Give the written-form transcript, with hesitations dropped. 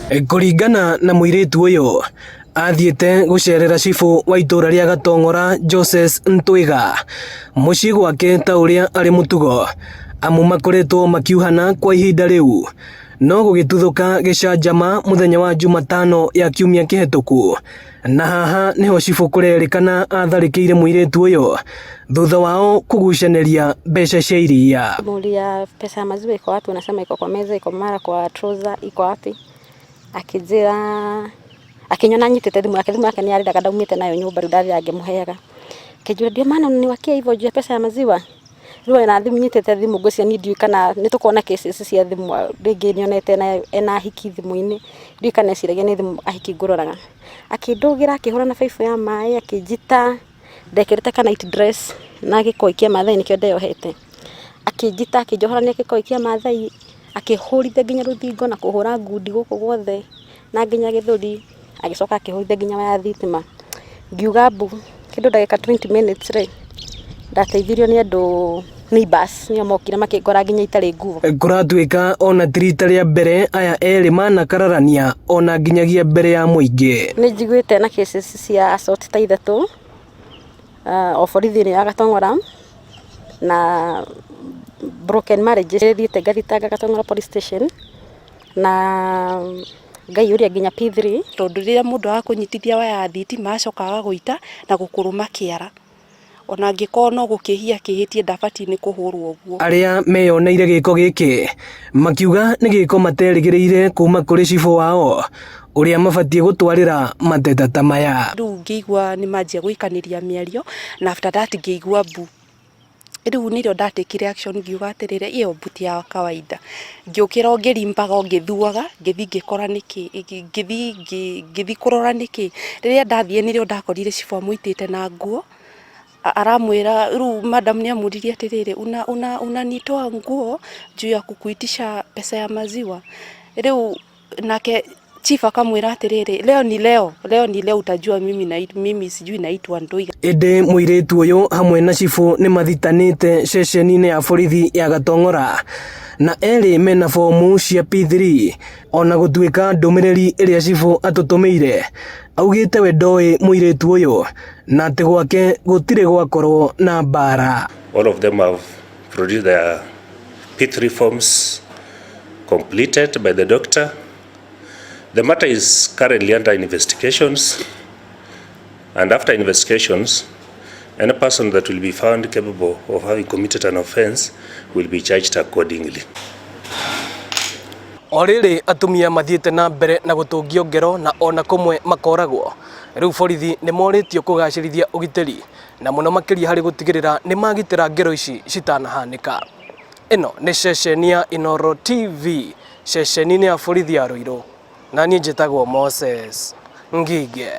Kuringana na muiritu uyu athiete gucerera cibu wa itura ria Gatong'ora Joseph Ntwiga mucii gwake ta uria ari mutugo amu makoretwo makiuhana kwa ihinda riu no gugituthuka gicanjama muthenya wa Jumatano ya kiumia kihituku na haha niho cibu kurerikana atharikiire muiritu uyu thutha wao kugucaniria mbeca cia iria. Mulia pesa ya maziwa iko wapi? Unasema iko kwa meza, iko mara kwa trouser, iko wapi? Akijira akinyona nyitete thimu yake ni arenda kadaumite nayo nyumba rudari angemuheaga kijura ndio maana niwakia hivyo juu ya pesa ya maziwa riwe na thimu nyitete thimu gwecia ni ndiu kana nitukona cases cia thimu ringi nionete na ena hiki thimu-ini ndiu kana ciragia ni thimu ahiki ngororaga akindugira akihura na faifu ya mai akijita ndekirite kana night dress na gikoikia mathai nikio ndeyohete akijita akijohorania gikoikia mathai akihurithe nginya ruthingo na kuhura ngundi guku gwothe na nginya githuri agicoka akihurithe nginya ya thitima ngiuga mbu kindu ndagika 20 minutes ri ndateithirio ni andu neighbors nio mokire makingora nginya itari nguo. Kuratuika ona tirita ria mbere aya eri manakararania ona nginyagia mbere ya muingi. Ni njiguite na cases cia assault ta ithatu oforithi ni ya Gatong'ora na broken marriages thiite ngathitanga Gatong'ora police station na ngai uria nginya P3 tondu riria mundu akunyitithia waya thitima acokaga guita na gukuruma kiara ona ngiko no gukihia kihitie ndabati ni kuhurwo uguo. Aria meyoneire giko giki makiuga ni giko materigireire kuma kuri cibu wao uria mabatie gutwarira mateta ta maya. Riu ngigwa ni manjia guikaniria miario na after that ngigwa mbu riu nirio ndatikire action ngiuga atirire iyo mbuti ya kawaida ngiukira ngirimbaga ngithuaga ngithi ngikora niki ngithi kurora niki riria ndathie nirio ndakorire cibu muitite na nguo aramwira riu madam ni amuririe atirire unanitoa nguo juu ya kukuitisha pesa ya maziwa riu nake chief akamwira atirire leo ni leo utajua mimi sijui naitwa Ndwiga. Ende muiritu uyu hamwe na cibu ni mathitanite ceceni-ini ya borithi ya Gatong'ora na eri mena fomu cia P3 ona gutuika ndumiriri iria cibu atutumeire augite we ndoi muiritu uyu na ati gwake gutire gwakorwo na bara. All of them have produced their P3 forms completed by the doctor. The matter is currently under investigations, and after investigations, any person that will be found capable of having committed an offence will be charged accordingly. Oriri atumia mathiete na mbere na gutungio ngero na ona kumwe makoragwo riu borithi ni moritio kugacirithia ugiteri na muno makiria hari gutigirira ni magitira ngero ici citanahanika. Ino ni ceceni ya Inooro TV, ceceni-ini ya borithi ya Ruiru. Nani njitagwo Moses Ngige.